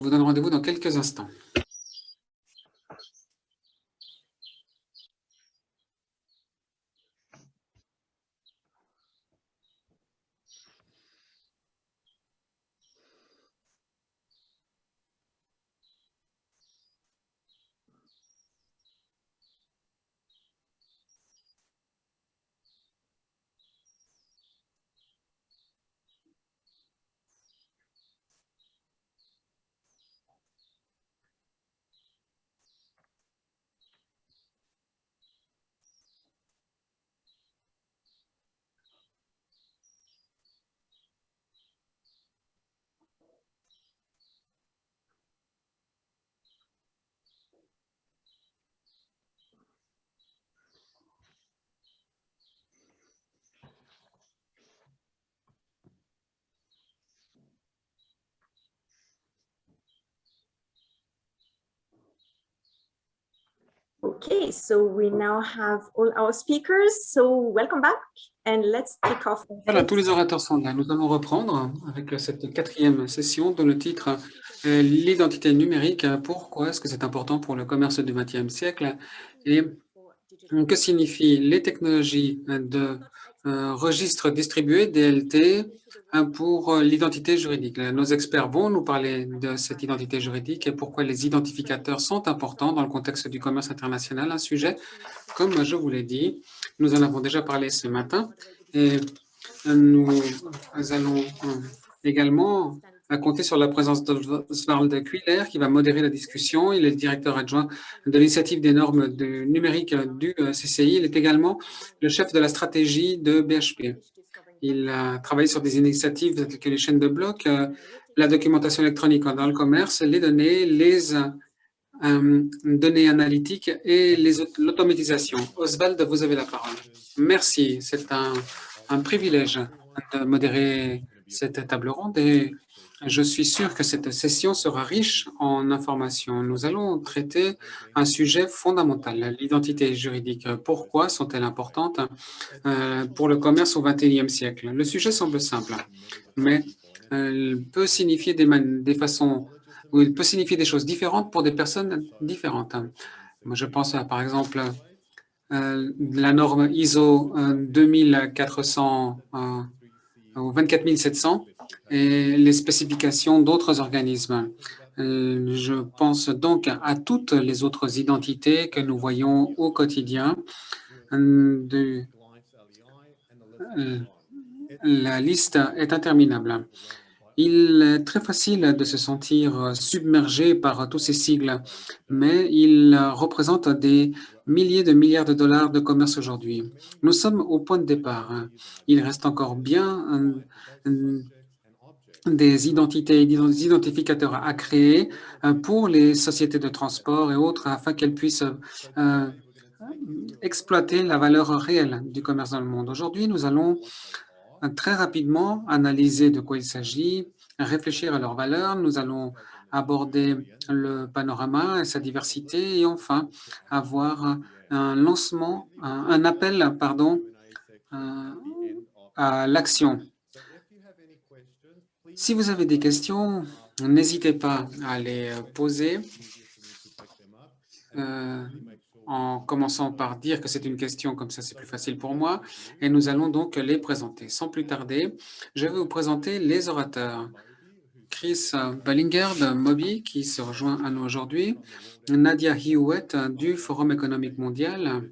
Je vous donne rendez-vous dans quelques instants. Okay, so we now have all our speakers. So welcome back and let's kick off. Voilà, tous les orateurs sont là. Nous allons reprendre avec cette quatrième session dont le titre l'identité numérique. Pourquoi est-ce que c'est important pour le commerce du XXe siècle et que signifient les technologies de registres distribués, DLT, pour l'identité juridique. Nos experts vont nous parler de cette identité juridique et pourquoi les identificateurs sont importants dans le contexte du commerce international, un sujet, comme je vous l'ai dit, nous en avons déjà parlé ce matin et nous allons également compter sur la présence d'Oswald Kuiler qui va modérer la discussion. Il est le directeur adjoint de l'initiative des normes numériques du CCI. Il est également le chef de la stratégie de BHP. Il a travaillé sur des initiatives telles que les chaînes de blocs, la documentation électronique dans le commerce, les données, les données analytiques et l'automatisation. Oswald, vous avez la parole. Merci. C'est un privilège de modérer cette table ronde et je suis sûr que cette session sera riche en informations. Nous allons traiter un sujet fondamental, l'identité juridique. Pourquoi sont-elles importantes pour le commerce au XXIe siècle? Le sujet semble simple, mais il peut signifier des façons, ou il peut signifier des choses différentes pour des personnes différentes. Moi, je pense à, par exemple, la norme ISO 2400 ou 24700 et les spécifications d'autres organismes. Je pense donc à toutes les autres identités que nous voyons au quotidien. La liste est interminable. Il est très facile de se sentir submergé par tous ces sigles, mais ils représentent des milliers de milliards de dollars de commerce aujourd'hui. Nous sommes au point de départ. Il reste encore bien des identités et des identificateurs à créer pour les sociétés de transport et autres afin qu'elles puissent exploiter la valeur réelle du commerce dans le monde. Aujourd'hui, nous allons très rapidement analyser de quoi il s'agit, réfléchir à leurs valeurs. Nous allons aborder le panorama et sa diversité et enfin avoir un lancement, un appel, pardon, à l'action. Si vous avez des questions, n'hésitez pas à les poser en commençant par dire que c'est une question, comme ça c'est plus facile pour moi, et nous allons donc les présenter. Sans plus tarder, je vais vous présenter les orateurs. Chris Ballinger de Moby, qui se rejoint à nous aujourd'hui, Nadia Hewitt du Forum économique mondial.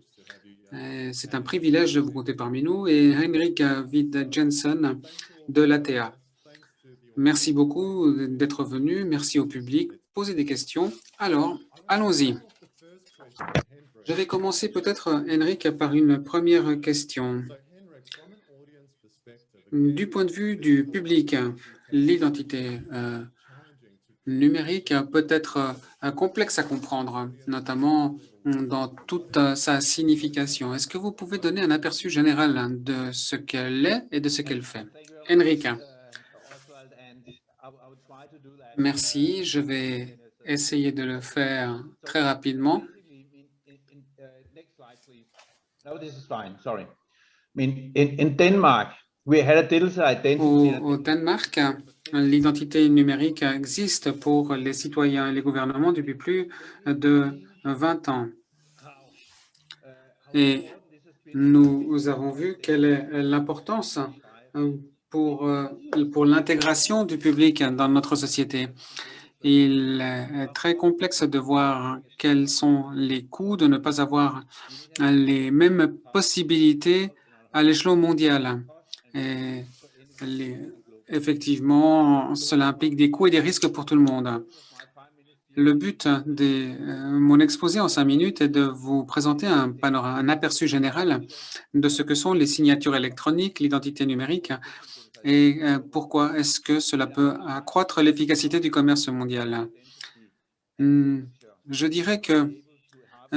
C'est un privilège de vous compter parmi nous, et Heinrich Wied Jensen de l'ATA. Merci beaucoup d'être venu, merci au public, posez des questions. Alors, allons-y. Je vais commencer peut-être, Henrik, par une première question. Du point de vue du public, l'identité numérique peut être complexe à comprendre, notamment dans toute sa signification. Est-ce que vous pouvez donner un aperçu général de ce qu'elle est et de ce qu'elle fait? Henrik. Merci, je vais essayer de le faire très rapidement. No, this is fine. Sorry. I mean, in Denmark, Au Danemark, l'identité numérique existe pour les citoyens et les gouvernements depuis plus de 20 ans. Et nous avons vu quelle est l'importance pour l'intégration du public dans notre société. Il est très complexe de voir quels sont les coûts de ne pas avoir les mêmes possibilités à l'échelon mondial. Et effectivement, cela implique des coûts et des risques pour tout le monde. Le but de mon exposé en 5 minutes est de vous présenter un aperçu général de ce que sont les signatures électroniques, l'identité numérique, et pourquoi est-ce que cela peut accroître l'efficacité du commerce mondial. Je dirais que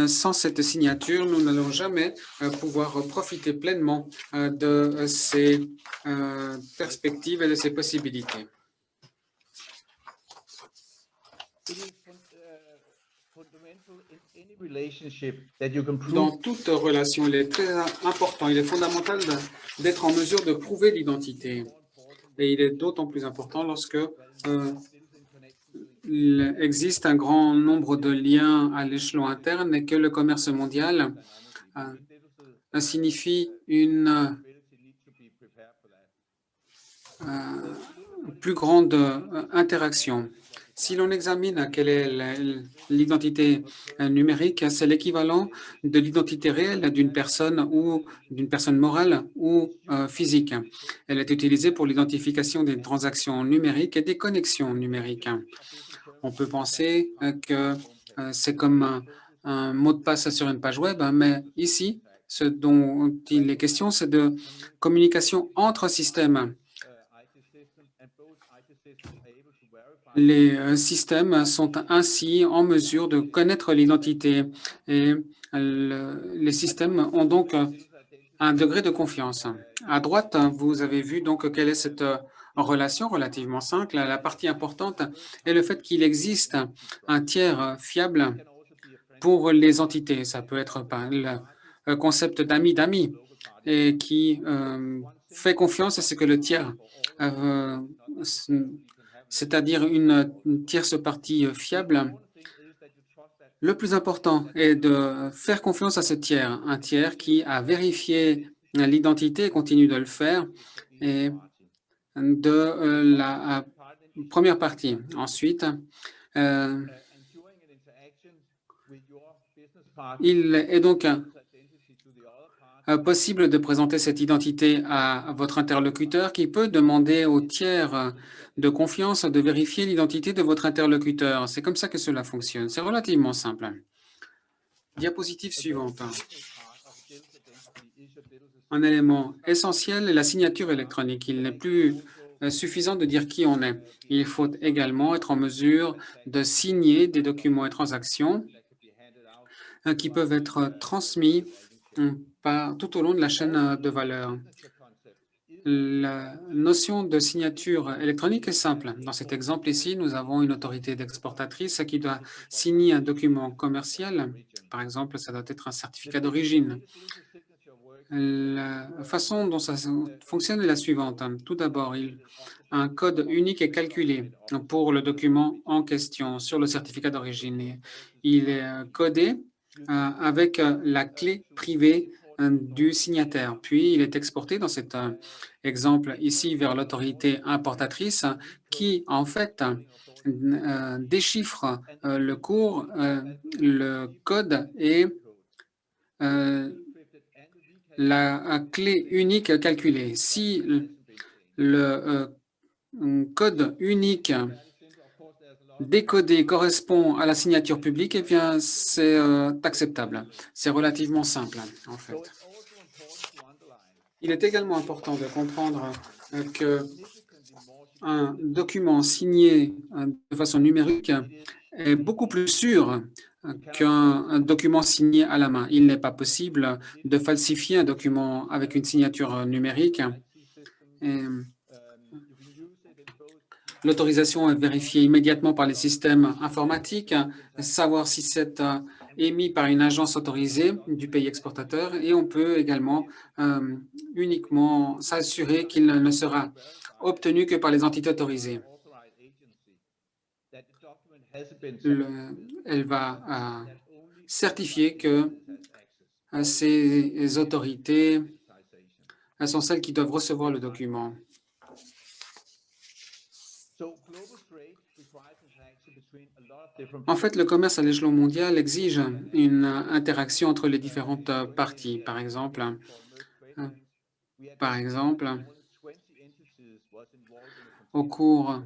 sans cette signature, nous n'allons jamais pouvoir profiter pleinement de ces perspectives et de ces possibilités. Dans toute relation, il est très important, il est fondamental d'être en mesure de prouver l'identité. Et il est d'autant plus important lorsque il existe un grand nombre de liens à l'échelon interne et que le commerce mondial signifie une plus grande interaction. Si l'on examine quelle est l'identité numérique, c'est l'équivalent de l'identité réelle d'une personne ou d'une personne morale ou physique. Elle est utilisée pour l'identification des transactions numériques et des connexions numériques. On peut penser que c'est comme un mot de passe sur une page web, mais ici, ce dont il est question, c'est de communication entre systèmes. Les systèmes sont ainsi en mesure de connaître l'identité et les systèmes ont donc un degré de confiance. À droite, vous avez vu donc quelle est cette relation relativement simple. La partie importante est le fait qu'il existe un tiers fiable pour les entités. Ça peut être le concept d'ami et qui fait confiance à ce que le tiers c'est-à-dire une tierce partie fiable. Le plus important est de faire confiance à ce tiers, un tiers qui a vérifié l'identité et continue de le faire, et de la première partie. Ensuite, il est donc possible de présenter cette identité à votre interlocuteur qui peut demander au tiers de confiance de vérifier l'identité de votre interlocuteur. C'est comme ça que cela fonctionne. C'est relativement simple. Diapositive suivante. Un élément essentiel est la signature électronique. Il n'est plus suffisant de dire qui on est. Il faut également être en mesure de signer des documents et transactions qui peuvent être transmis tout au long de la chaîne de valeur. La notion de signature électronique est simple. Dans cet exemple ici, nous avons une autorité d'exportatrice qui doit signer un document commercial. Par exemple, ça doit être un certificat d'origine. La façon dont ça fonctionne est la suivante. Tout d'abord, un code unique est calculé pour le document en question sur le certificat d'origine. Il est codé avec la clé privée du signataire. Puis, il est exporté dans cet exemple ici vers l'autorité importatrice qui, en fait, déchiffre le code et la clé unique calculée. Si le code unique décodé correspond à la signature publique, eh bien, c'est acceptable. C'est relativement simple, en fait. Il est également important de comprendre qu'un document signé de façon numérique est beaucoup plus sûr qu'un document signé à la main. Il n'est pas possible de falsifier un document avec une signature numérique. Et L'autorisation est vérifiée immédiatement par les systèmes informatiques, savoir si c'est émis par une agence autorisée du pays exportateur, et on peut également uniquement s'assurer qu'il ne sera obtenu que par les entités autorisées. Elle va certifier que ces autorités sont celles qui doivent recevoir le document. En fait, le commerce à l'échelon mondial exige une interaction entre les différentes parties. Par exemple, au cours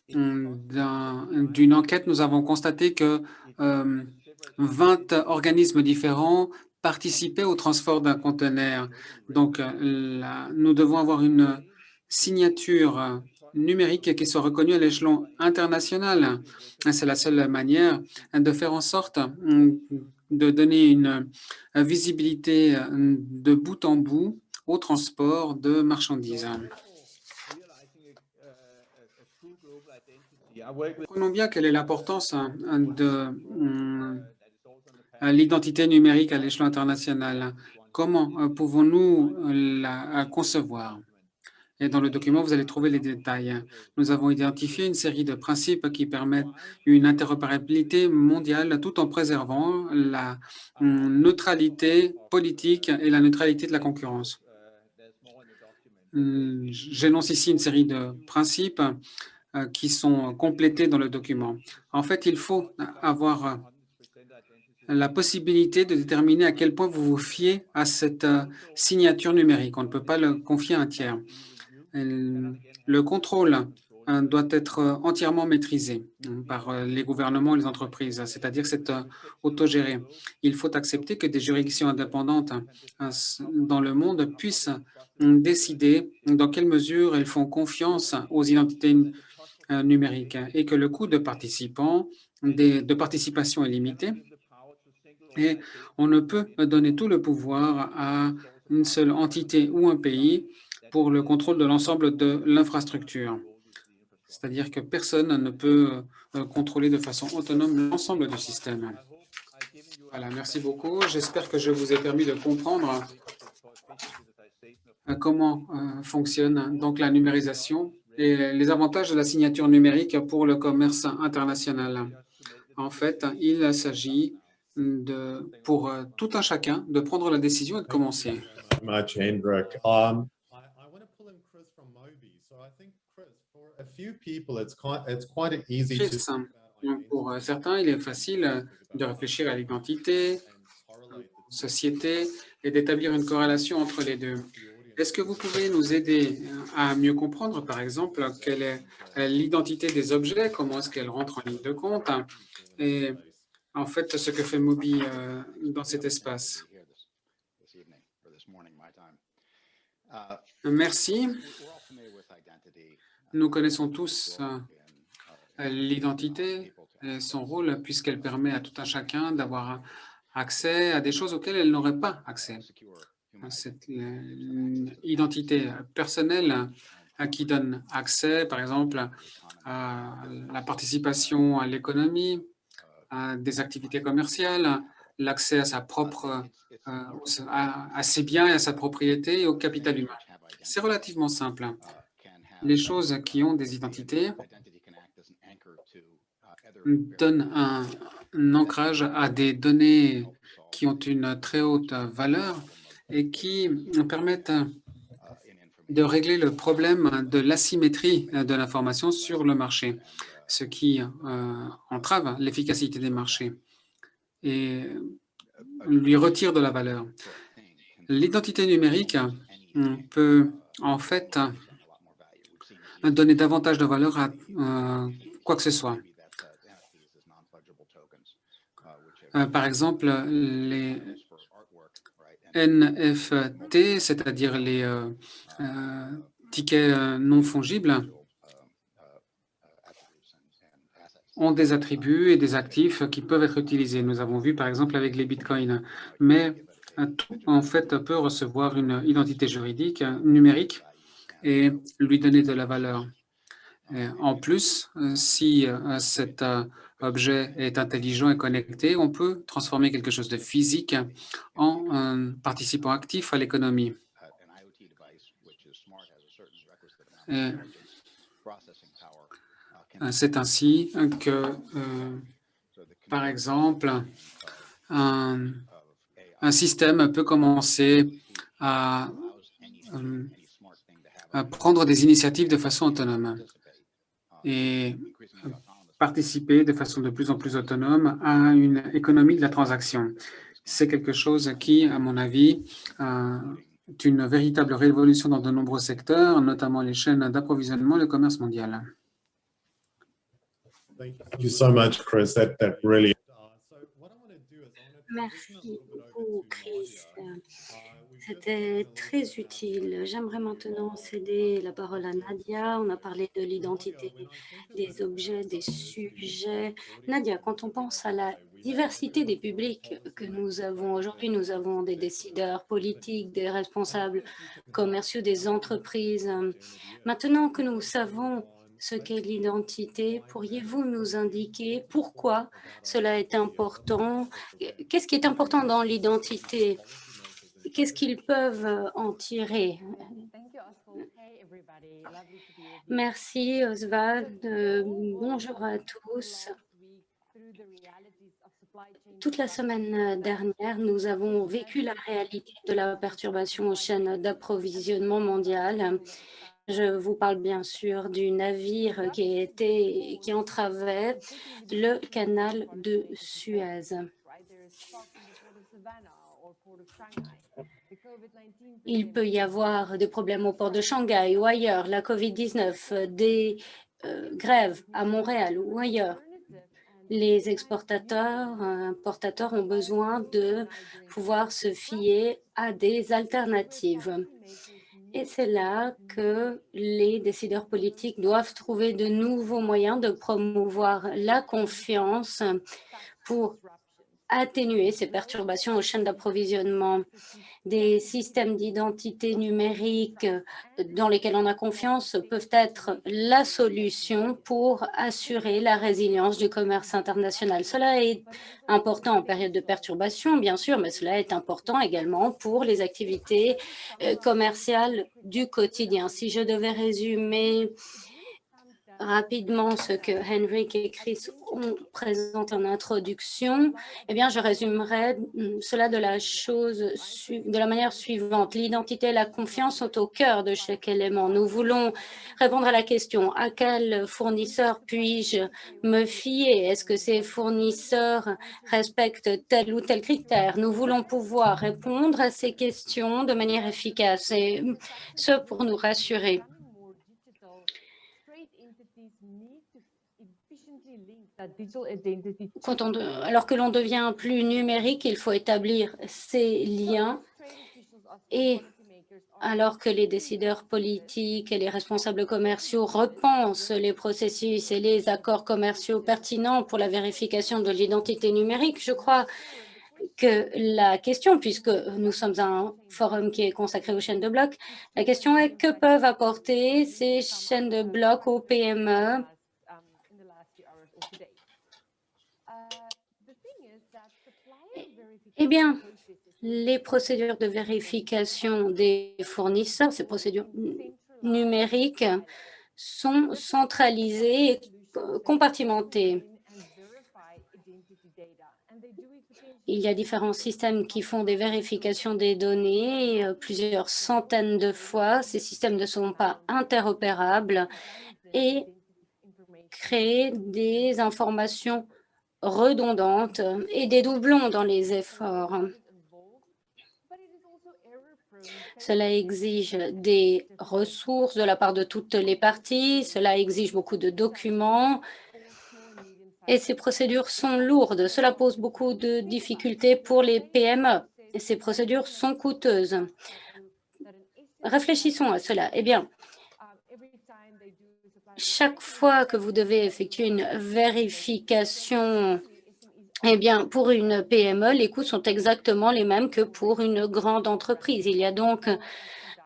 d'une enquête, nous avons constaté que 20 organismes différents participaient au transport d'un conteneur. Donc, nous devons avoir une signature numérique qui soit reconnue à l'échelon international. C'est la seule manière de faire en sorte de donner une visibilité de bout en bout au transport de marchandises. Prenons bien quelle est l'importance de l'identité numérique à l'échelon international. Comment pouvons-nous la concevoir? Et dans le document, vous allez trouver les détails. Nous avons identifié une série de principes qui permettent une interopérabilité mondiale tout en préservant la neutralité politique et la neutralité de la concurrence. J'énonce ici une série de principes qui sont complétés dans le document. En fait, il faut avoir la possibilité de déterminer à quel point vous vous fiez à cette signature numérique. On ne peut pas le confier à un tiers. Le contrôle doit être entièrement maîtrisé par les gouvernements et les entreprises, c'est-à-dire que c'est autogéré. Il faut accepter que des juridictions indépendantes dans le monde puissent décider dans quelle mesure elles font confiance aux identités numériques et que le coût de participation est limité. Et on ne peut donner tout le pouvoir à une seule entité ou un pays pour le contrôle de l'ensemble de l'infrastructure. C'est-à-dire que personne ne peut contrôler de façon autonome l'ensemble du système. Voilà, merci beaucoup. J'espère que je vous ai permis de comprendre comment fonctionne donc la numérisation et les avantages de la signature numérique pour le commerce international. En fait, il s'agit pour tout un chacun de prendre la décision et de commencer. Chris, pour certains, il est facile de réfléchir à l'identité, société et d'établir une corrélation entre les deux. Est-ce que vous pouvez nous aider à mieux comprendre, par exemple, quelle est l'identité des objets, comment est-ce qu'elle rentre en ligne de compte et en fait ce que fait Mobi dans cet espace? Merci. Nous connaissons tous l'identité et son rôle puisqu'elle permet à tout un chacun d'avoir accès à des choses auxquelles elle n'aurait pas accès. Cette identité personnelle qui donne accès, par exemple, à la participation à l'économie, à des activités commerciales, l'accès à sa propre, à ses biens et à sa propriété et au capital humain. C'est relativement simple. Les choses qui ont des identités donnent un ancrage à des données qui ont une très haute valeur et qui permettent de régler le problème de l'asymétrie de l'information sur le marché, ce qui entrave l'efficacité des marchés et lui retire de la valeur. L'identité numérique peut en fait donner davantage de valeur à quoi que ce soit. Par exemple, les NFT, c'est-à-dire les tickets non fongibles, ont des attributs et des actifs qui peuvent être utilisés. Nous avons vu par exemple avec les bitcoins, mais tout en fait peut recevoir une identité juridique numérique et lui donner de la valeur. En plus, si cet objet est intelligent et connecté, on peut transformer quelque chose de physique en un participant actif à l'économie. Et c'est ainsi que, par exemple, un système peut commencer à, à prendre des initiatives de façon autonome et participer de façon de plus en plus autonome à une économie de la transaction. C'est quelque chose qui, à mon avis, est une véritable révolution dans de nombreux secteurs, notamment les chaînes d'approvisionnement et le commerce mondial. Thank you so much, Chris. That really. Merci beaucoup, Chris. C'était très utile. J'aimerais maintenant céder la parole à Nadia. On a parlé de l'identité des objets, des sujets. Nadia, quand on pense à la diversité des publics que nous avons aujourd'hui, nous avons des décideurs politiques, des responsables commerciaux, des entreprises. Maintenant que nous savons ce qu'est l'identité, pourriez-vous nous indiquer pourquoi cela est important? Qu'est-ce qui est important dans l'identité? Qu'est-ce qu'ils peuvent en tirer? Merci Oswald. Bonjour à tous. Toute la semaine dernière, nous avons vécu la réalité de la perturbation aux chaînes d'approvisionnement mondiales. Je vous parle bien sûr du navire qui entravait le canal de Suez. Il peut y avoir des problèmes au port de Shanghai ou ailleurs, la COVID-19, des grèves à Montréal ou ailleurs. Les exportateurs, importateurs ont besoin de pouvoir se fier à des alternatives. Et c'est là que les décideurs politiques doivent trouver de nouveaux moyens de promouvoir la confiance pour atténuer ces perturbations aux chaînes d'approvisionnement. Des systèmes d'identité numérique dans lesquels on a confiance peuvent être la solution pour assurer la résilience du commerce international. Cela est important en période de perturbation, bien sûr, mais cela est important également pour les activités commerciales du quotidien. Si je devais résumer rapidement ce que Henrik et Chris ont présenté en introduction, eh bien, je résumerai cela de la manière suivante. L'identité et la confiance sont au cœur de chaque élément. Nous voulons répondre à la question, à quel fournisseur puis-je me fier? Est-ce que ces fournisseurs respectent tel ou tel critère? Nous voulons pouvoir répondre à ces questions de manière efficace et ce pour nous rassurer. Alors que l'on devient plus numérique, il faut établir ces liens et alors que les décideurs politiques et les responsables commerciaux repensent les processus et les accords commerciaux pertinents pour la vérification de l'identité numérique, je crois que la question, puisque nous sommes un forum qui est consacré aux chaînes de blocs, la question est que peuvent apporter ces chaînes de blocs aux PME ? Eh bien, les procédures de vérification des fournisseurs, ces procédures numériques, sont centralisées et compartimentées. Il y a différents systèmes qui font des vérifications des données plusieurs centaines de fois. Ces systèmes ne sont pas interopérables et créent des informations redondantes et des doublons dans les efforts. Cela exige des ressources de la part de toutes les parties, cela exige beaucoup de documents et ces procédures sont lourdes. Cela pose beaucoup de difficultés pour les PME et ces procédures sont coûteuses. Réfléchissons à cela. Eh bien, chaque fois que vous devez effectuer une vérification, eh bien, pour une PME, les coûts sont exactement les mêmes que pour une grande entreprise. Il y a donc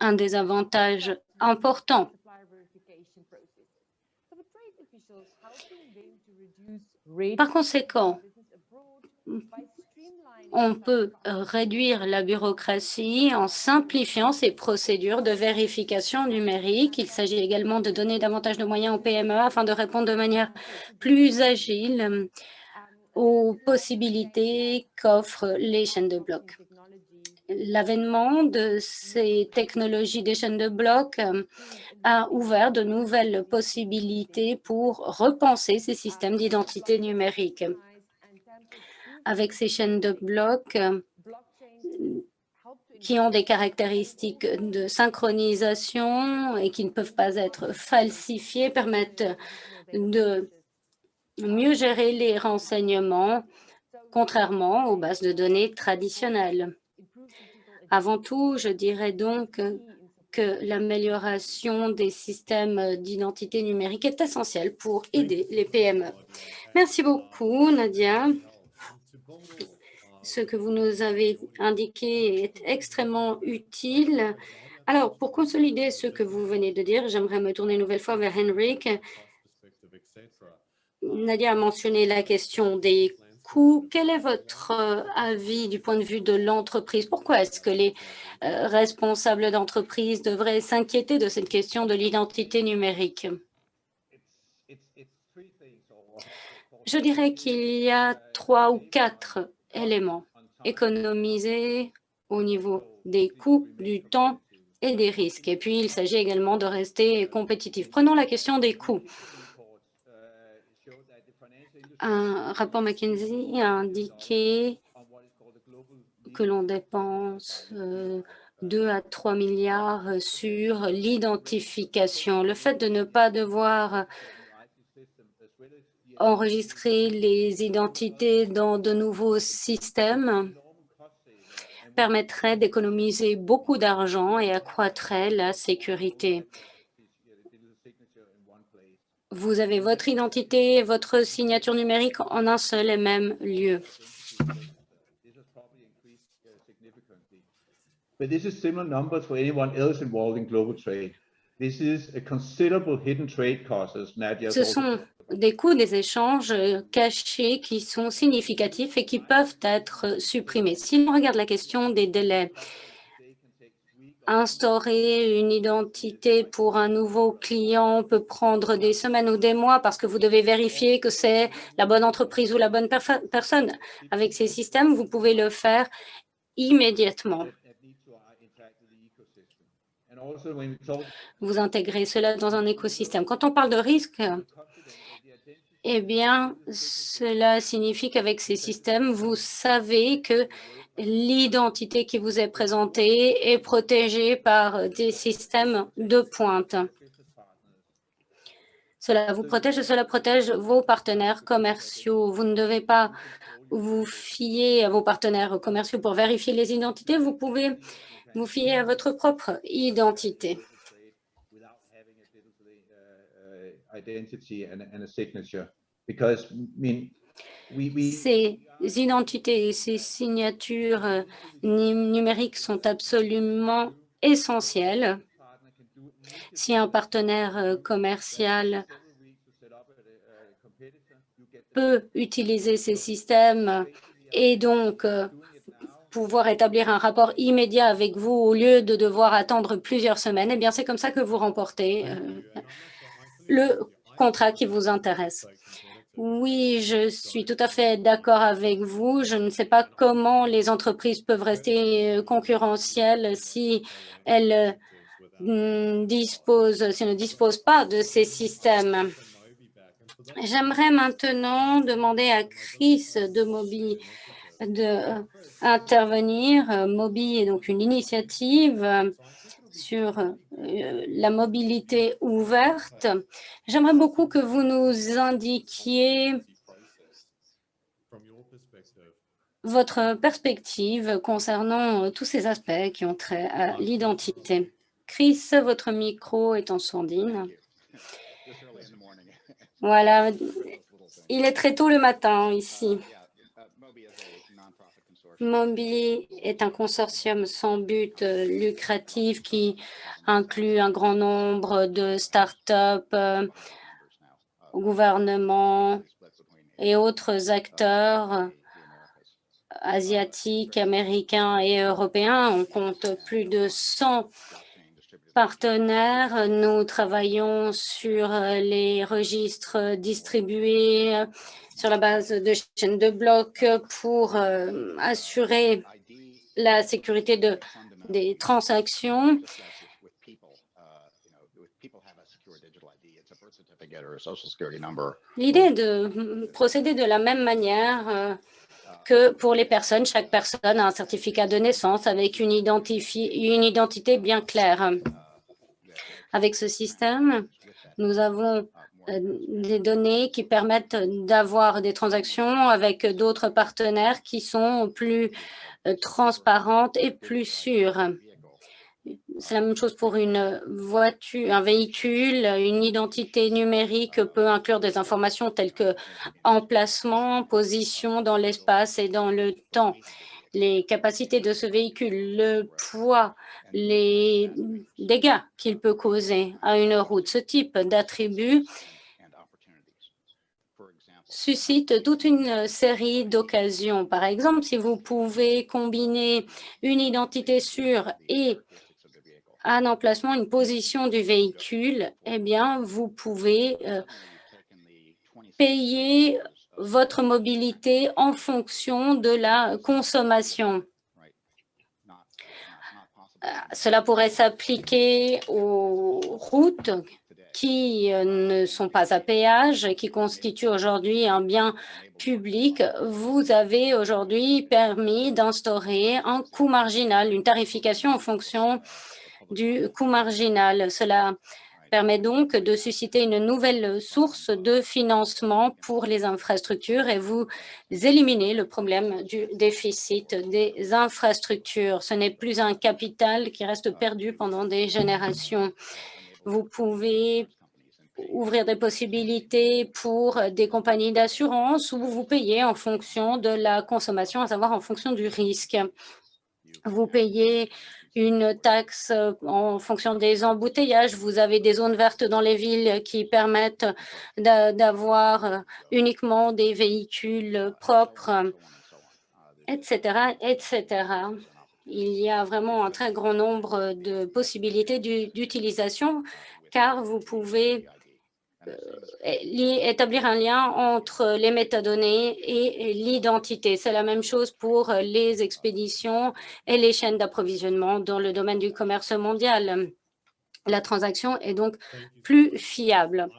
un désavantage important. Par conséquent, on peut réduire la bureaucratie en simplifiant ces procédures de vérification numérique. Il s'agit également de donner davantage de moyens aux PME afin de répondre de manière plus agile aux possibilités qu'offrent les chaînes de blocs. L'avènement de ces technologies des chaînes de blocs a ouvert de nouvelles possibilités pour repenser ces systèmes d'identité numérique. Avec ces chaînes de blocs qui ont des caractéristiques de synchronisation et qui ne peuvent pas être falsifiées, permettent de mieux gérer les renseignements, contrairement aux bases de données traditionnelles. Avant tout, je dirais donc que l'amélioration des systèmes d'identité numérique est essentielle pour aider les PME. Merci beaucoup, Nadia. Ce que vous nous avez indiqué est extrêmement utile. Alors, pour consolider ce que vous venez de dire, j'aimerais me tourner une nouvelle fois vers Henrik. Nadia a mentionné la question des coûts. Quel est votre avis du point de vue de l'entreprise? Pourquoi est-ce que les responsables d'entreprise devraient s'inquiéter de cette question de l'identité numérique? Je dirais qu'il y a 3 ou 4 éléments. Économiser au niveau des coûts, du temps et des risques. Et puis, il s'agit également de rester compétitif. Prenons la question des coûts. Un rapport McKinsey a indiqué que l'on dépense 2 à 3 milliards sur l'identification. Le fait de ne pas devoir enregistrer les identités dans de nouveaux systèmes permettrait d'économiser beaucoup d'argent et accroîtrait la sécurité. Vous avez votre identité et votre signature numérique en un seul et même lieu. But this is similar numbers for anyone else involved in global trade. This is a considerable hidden trade costs, as Nadia Ce sont des coûts des échanges cachés qui sont significatifs et qui peuvent être supprimés. Si on regarde la question des délais, instaurer une identité pour un nouveau client peut prendre des semaines ou des mois parce que vous devez vérifier que c'est la bonne entreprise ou la bonne personne. Avec ces systèmes, vous pouvez le faire immédiatement. Vous intégrez cela dans un écosystème. Quand on parle de risque, eh bien, cela signifie qu'avec ces systèmes, vous savez que l'identité qui vous est présentée est protégée par des systèmes de pointe. Cela vous protège et cela protège vos partenaires commerciaux. Vous ne devez pas vous fier à vos partenaires commerciaux pour vérifier les identités. Vous pouvez vous fier à votre propre identité. Ces identités et ces signatures numériques sont absolument essentielles. Si un partenaire commercial peut utiliser ces systèmes et donc pouvoir établir un rapport immédiat avec vous au lieu de devoir attendre plusieurs semaines, eh bien, c'est comme ça que vous remportez le contrat qui vous intéresse. Oui, je suis tout à fait d'accord avec vous. Je ne sais pas comment les entreprises peuvent rester concurrentielles si elles ne disposent pas de ces systèmes. J'aimerais maintenant demander à Chris de Mobi d'intervenir. Mobi est donc une initiative sur la mobilité ouverte. J'aimerais beaucoup que vous nous indiquiez votre perspective concernant tous ces aspects qui ont trait à l'identité. Chris, votre micro est en sourdine. Voilà, il est très tôt le matin ici. Mobi est un consortium sans but lucratif qui inclut un grand nombre de start-up, gouvernements, et autres acteurs asiatiques, américains et européens. On compte plus de 100 partenaires. Nous travaillons sur les registres distribués sur la base de chaînes de blocs pour assurer la sécurité des transactions. L'idée est de procéder de la même manière que pour les personnes. Chaque personne a un certificat de naissance avec une identité bien claire. Avec ce système, nous avons des données qui permettent d'avoir des transactions avec d'autres partenaires qui sont plus transparentes et plus sûres. C'est la même chose pour une voiture, un véhicule. Une identité numérique peut inclure des informations telles que emplacement, position dans l'espace et dans le temps, les capacités de ce véhicule, le poids, les dégâts qu'il peut causer à une route. Ce type d'attributs suscite toute une série d'occasions. Par exemple, si vous pouvez combiner une identité sûre et un emplacement, une position du véhicule, eh bien, vous pouvez payer votre mobilité en fonction de la consommation. Cela pourrait s'appliquer aux routes qui ne sont pas à péage, qui constituent aujourd'hui un bien public. Vous avez aujourd'hui permis d'instaurer un coût marginal, une tarification en fonction du coût marginal. Cela permet donc de susciter une nouvelle source de financement pour les infrastructures et vous éliminez le problème du déficit des infrastructures. Ce n'est plus un capital qui reste perdu pendant des générations. Vous pouvez ouvrir des possibilités pour des compagnies d'assurance où vous payez en fonction de la consommation, à savoir en fonction du risque. Vous payez une taxe en fonction des embouteillages. Vous avez des zones vertes dans les villes qui permettent d'avoir uniquement des véhicules propres, etc., etc. Il y a vraiment un très grand nombre de possibilités d'utilisation car vous pouvez établir un lien entre les métadonnées et l'identité. C'est la même chose pour les expéditions et les chaînes d'approvisionnement dans le domaine du commerce mondial. La transaction est donc plus fiable.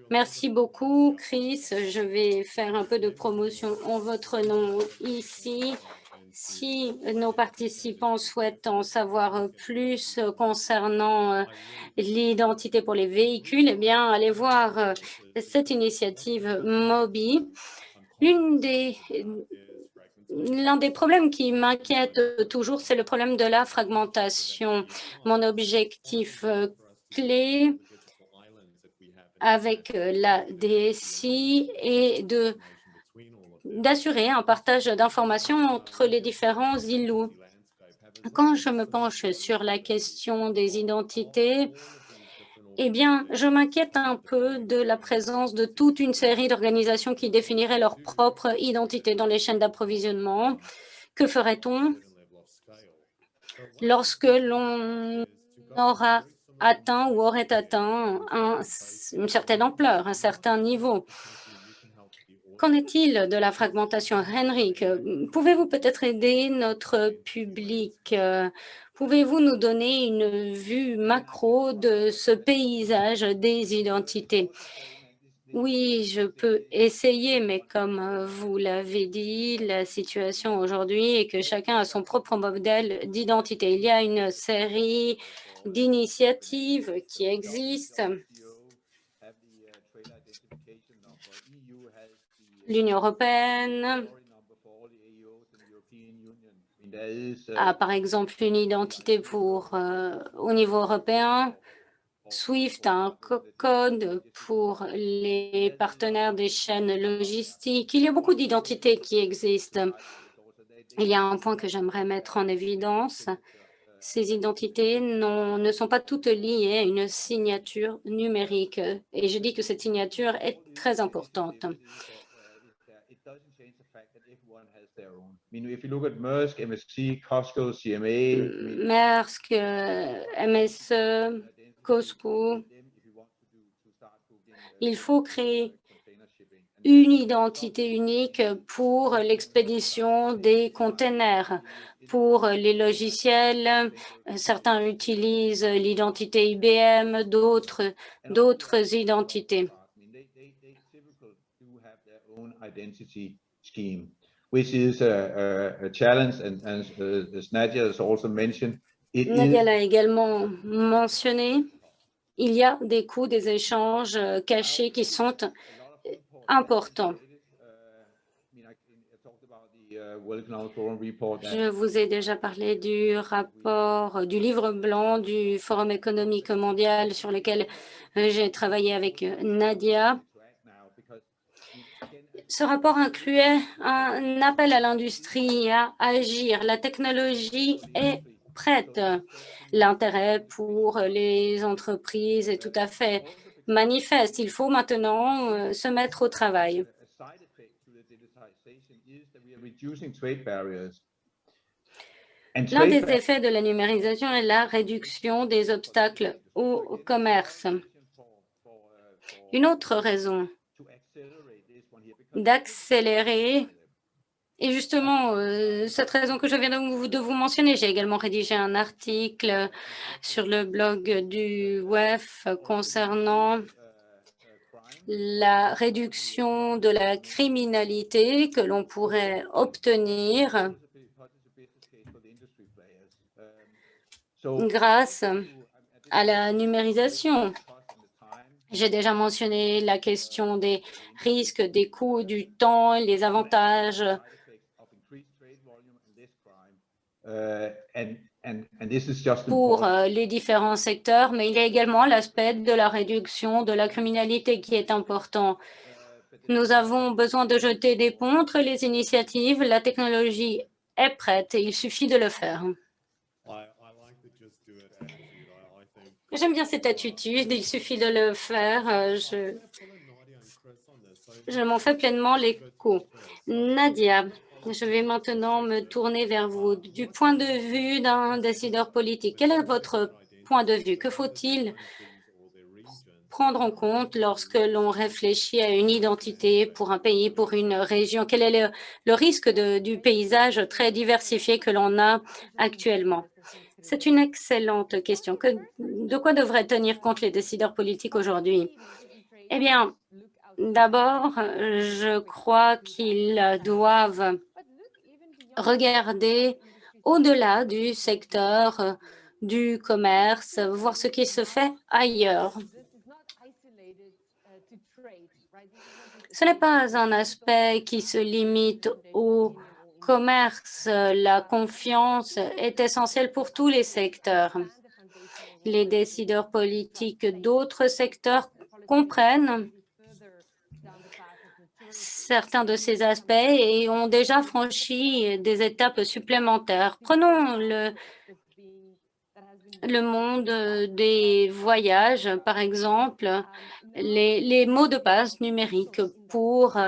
Merci beaucoup, Chris. Je vais faire un peu de promotion en votre nom ici. Si nos participants souhaitent en savoir plus concernant l'identité pour les véhicules, eh bien, allez voir cette initiative MOBI. L'un des problèmes qui m'inquiète toujours, c'est le problème de la fragmentation. Mon objectif clé avec la DSI est d'assurer un partage d'informations entre les différents îlots. Quand je me penche sur la question des identités, eh bien, je m'inquiète un peu de la présence de toute une série d'organisations qui définiraient leur propre identité dans les chaînes d'approvisionnement. Que ferait-on lorsque l'on aura atteint ou aurait atteint une certaine ampleur, un certain niveau? Qu'en est-il de la fragmentation? Henrik, pouvez-vous peut-être aider notre public? Pouvez-vous nous donner une vue macro de ce paysage des identités? Oui, je peux essayer, mais comme vous l'avez dit, la situation aujourd'hui est que chacun a son propre modèle d'identité. Il y a une série d'initiatives qui existent. L'Union européenne a par exemple une identité au niveau européen. SWIFT a un code pour les partenaires des chaînes logistiques. Il y a beaucoup d'identités qui existent. Il y a un point que j'aimerais mettre en évidence. Ces identités ne sont pas toutes liées à une signature numérique. Et je dis que cette signature est très importante. change the fact that everyone has their own. I mean, if you look at Maersk, MSC, Costco, CMA, I mean, Maersk, MSE, Costco, il faut créer une identité unique pour l'expédition des containers. Pour les logiciels, certains utilisent l'identité IBM, d'autres identités. Which is a challenge, and as Nadia has also mentioned, Nadia l'a également mentionné, il y a des coûts des échanges cachés qui sont importants. Je vous ai déjà parlé du rapport, du livre blanc du Forum économique mondial sur lequel j'ai travaillé avec Nadia. Ce rapport incluait un appel à l'industrie à agir. La technologie est prête. L'intérêt pour les entreprises est tout à fait manifeste. Il faut maintenant se mettre au travail. L'un des effets de la numérisation est la réduction des obstacles au commerce. Une autre raison d'accélérer, et justement, cette raison que je viens de vous mentionner, j'ai également rédigé un article sur le blog du WEF concernant la réduction de la criminalité que l'on pourrait obtenir grâce à la numérisation. J'ai déjà mentionné la question des risques, des coûts, du temps, les avantages. Pour les différents secteurs, mais il y a également l'aspect de la réduction de la criminalité qui est important. Nous avons besoin de jeter des ponts entre les initiatives. La technologie est prête et il suffit de le faire. J'aime bien cette attitude, il suffit de le faire. Je m'en fais pleinement l'écho. Nadia, je vais maintenant me tourner vers vous. Du point de vue d'un décideur politique, quel est votre point de vue? Que faut-il prendre en compte lorsque l'on réfléchit à une identité pour un pays, pour une région? Quel est le risque du paysage très diversifié que l'on a actuellement? C'est une excellente question. De quoi devraient tenir compte les décideurs politiques aujourd'hui? Eh bien, d'abord, je crois qu'ils doivent regarder au-delà du secteur du commerce, voir ce qui se fait ailleurs. Ce n'est pas un aspect qui se limite au commerce. La confiance est essentielle pour tous les secteurs. Les décideurs politiques d'autres secteurs comprennent certains de ces aspects et ont déjà franchi des étapes supplémentaires. Prenons le monde des voyages, par exemple, les mots de passe numériques pour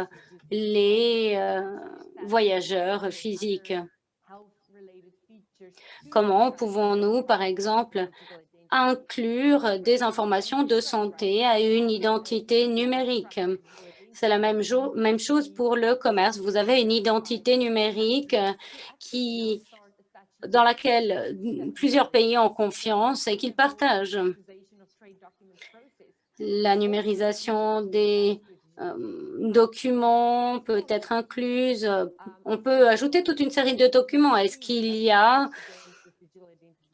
les voyageurs physiques. Comment pouvons-nous, par exemple, inclure des informations de santé à une identité numérique? C'est la même chose pour le commerce. Vous avez une identité numérique dans laquelle plusieurs pays ont confiance et qu'ils partagent. La numérisation des documents peut être incluse. On peut ajouter toute une série de documents. Est-ce qu'il y a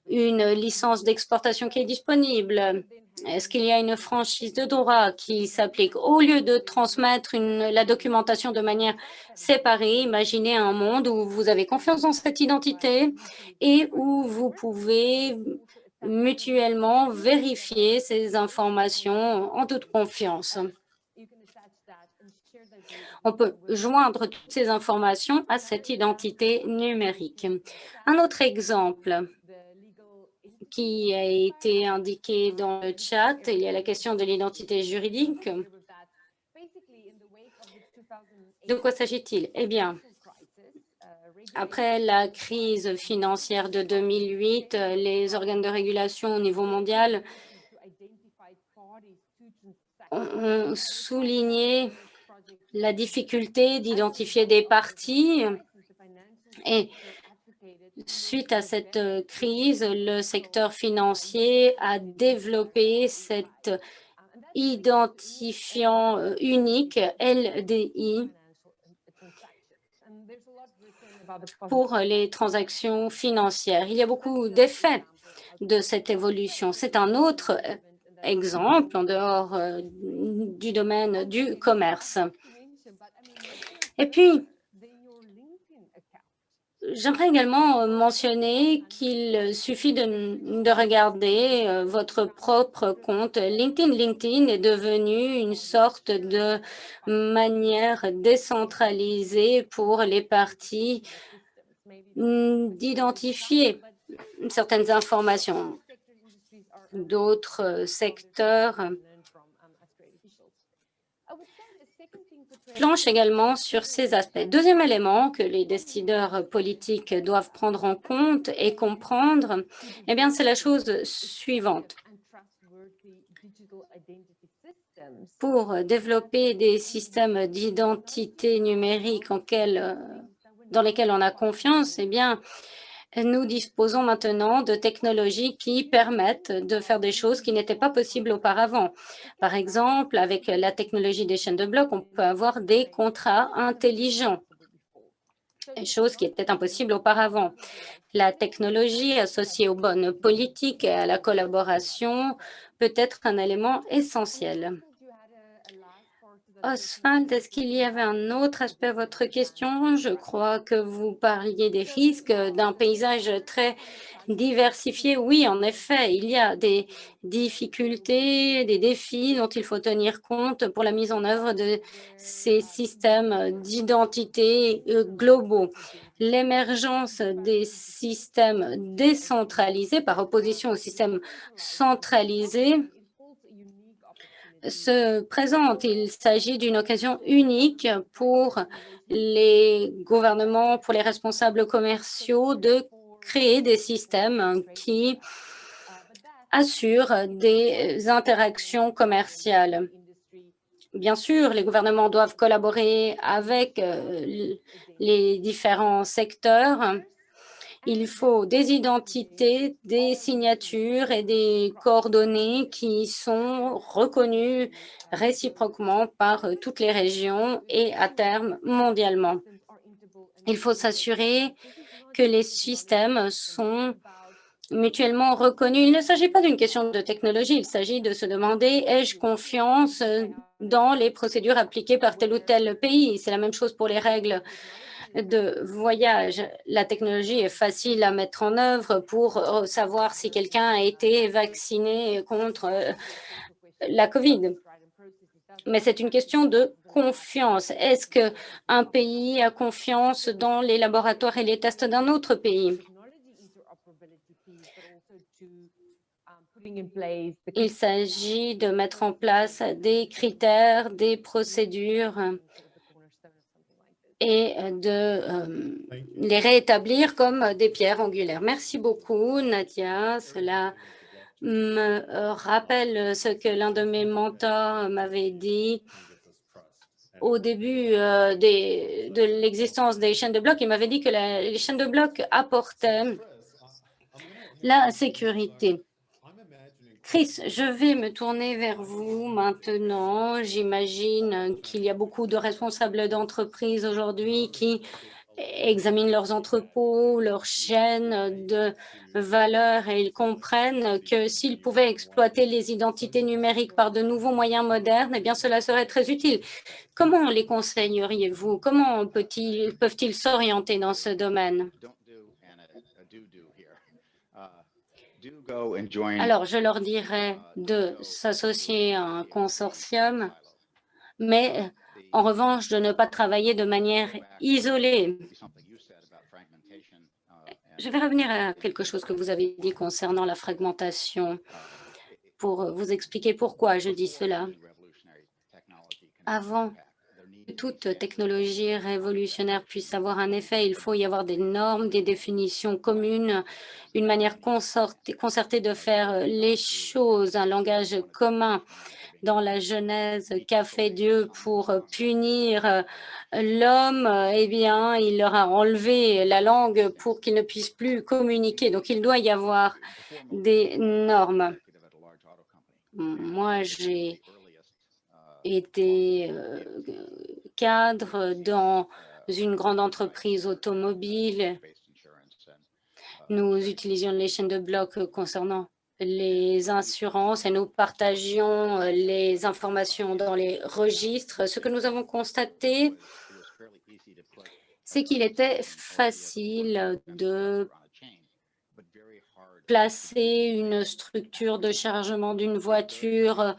une licence d'exportation qui est disponible? Est-ce qu'il y a une franchise de droit qui s'applique? Au lieu de transmettre la documentation de manière séparée, imaginez un monde où vous avez confiance dans cette identité et où vous pouvez mutuellement vérifier ces informations en toute confiance. On peut joindre toutes ces informations à cette identité numérique. Un autre exemple qui a été indiqué dans le chat, il y a la question de l'identité juridique. De quoi s'agit-il? Eh bien, après la crise financière de 2008, les organes de régulation au niveau mondial ont souligné la difficulté d'identifier des parties et suite à cette crise, le secteur financier a développé cet identifiant unique LDI pour les transactions financières. Il y a beaucoup d'effets de cette évolution. C'est un autre exemple en dehors du domaine du commerce. Et puis, j'aimerais également mentionner qu'il suffit de regarder votre propre compte LinkedIn. LinkedIn est devenu une sorte de manière décentralisée pour les partis d'identifier certaines informations. D'autres secteurs planche également sur ces aspects. Deuxième élément que les décideurs politiques doivent prendre en compte et comprendre, eh bien, c'est la chose suivante. Pour développer des systèmes d'identité numérique dans lesquels on a confiance, eh bien, nous disposons maintenant de technologies qui permettent de faire des choses qui n'étaient pas possibles auparavant. Par exemple, avec la technologie des chaînes de blocs, on peut avoir des contrats intelligents, chose qui était impossible auparavant. La technologie associée aux bonnes politiques et à la collaboration peut être un élément essentiel. Oswald, est-ce qu'il y avait un autre aspect à votre question? Je crois que vous parliez des risques d'un paysage très diversifié. Oui, en effet, il y a des difficultés, des défis dont il faut tenir compte pour la mise en œuvre de ces systèmes d'identité globaux. L'émergence des systèmes décentralisés par opposition aux systèmes centralisés se présente. Il s'agit d'une occasion unique pour les gouvernements, pour les responsables commerciaux de créer des systèmes qui assurent des interactions commerciales. Bien sûr, les gouvernements doivent collaborer avec les différents secteurs. Il faut des identités, des signatures et des coordonnées qui sont reconnues réciproquement par toutes les régions et à terme mondialement. Il faut s'assurer que les systèmes sont mutuellement reconnus. Il ne s'agit pas d'une question de technologie, il s'agit de se demander ai-je confiance dans les procédures appliquées par tel ou tel pays. C'est la même chose pour les règles de voyage. La technologie est facile à mettre en œuvre pour savoir si quelqu'un a été vacciné contre la COVID. Mais c'est une question de confiance. Est-ce qu'un pays a confiance dans les laboratoires et les tests d'un autre pays? Il s'agit de mettre en place des critères, des procédures et de les rétablir comme des pierres angulaires. Merci beaucoup, Nadia. Cela me rappelle ce que l'un de mes mentors m'avait dit au début de l'existence des chaînes de blocs. Il m'avait dit que les chaînes de blocs apportaient la sécurité. Chris, je vais me tourner vers vous maintenant. J'imagine qu'il y a beaucoup de responsables d'entreprises aujourd'hui qui examinent leurs entrepôts, leurs chaînes de valeur et ils comprennent que s'ils pouvaient exploiter les identités numériques par de nouveaux moyens modernes, eh bien cela serait très utile. Comment les conseilleriez-vous? Comment peuvent-ils s'orienter dans ce domaine? Alors, je leur dirais de s'associer à un consortium, mais en revanche, de ne pas travailler de manière isolée. Je vais revenir à quelque chose que vous avez dit concernant la fragmentation pour vous expliquer pourquoi je dis cela. Avant que toute technologie révolutionnaire puisse avoir un effet, il faut y avoir des normes, des définitions communes, une manière concertée de faire les choses, un langage commun. Dans la Genèse qu'a fait Dieu pour punir l'homme, eh bien, il leur a enlevé la langue pour qu'ils ne puissent plus communiquer. Donc, il doit y avoir des normes. Moi, j'ai été cadre dans une grande entreprise automobile. Nous utilisions les chaînes de blocs concernant les assurances et nous partagions les informations dans les registres. Ce que nous avons constaté, c'est qu'il était facile de placer une structure de chargement d'une voiture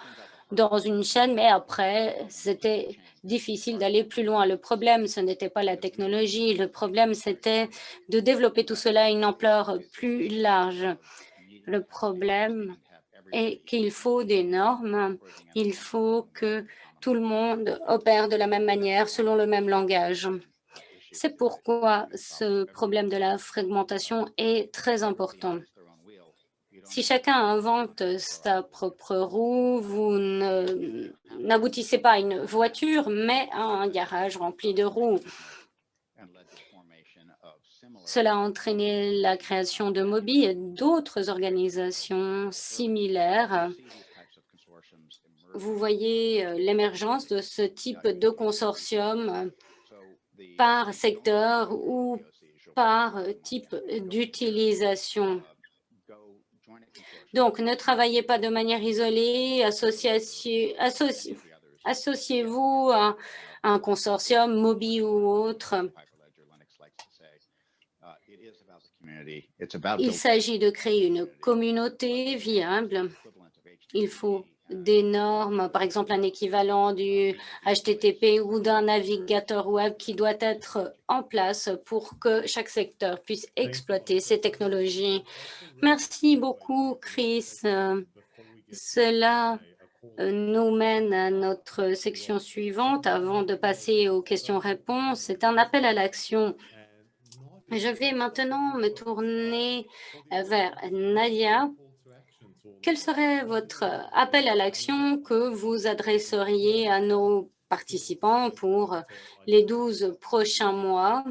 dans une chaîne, mais après, c'était difficile d'aller plus loin. Le problème, ce n'était pas la technologie, le problème, c'était de développer tout cela à une ampleur plus large. Le problème est qu'il faut des normes, il faut que tout le monde opère de la même manière, selon le même langage. C'est pourquoi ce problème de la fragmentation est très important. Si chacun invente sa propre roue, vous n'aboutissez pas à une voiture, mais à un garage rempli de roues. Cela a entraîné la création de Moby et d'autres organisations similaires. Vous voyez l'émergence de ce type de consortium par secteur ou par type d'utilisation. Donc, ne travaillez pas de manière isolée, associez-vous à un consortium, Moby ou autre. Il s'agit de créer une communauté viable. Il faut des normes, par exemple un équivalent du HTTP ou d'un navigateur web qui doit être en place pour que chaque secteur puisse exploiter ces technologies. Merci beaucoup, Chris. Cela nous mène à notre section suivante avant de passer aux questions-réponses. C'est un appel à l'action. Je vais maintenant me tourner vers Nadia. Quel serait votre appel à l'action que vous adresseriez à nos participants pour les 12 prochains mois?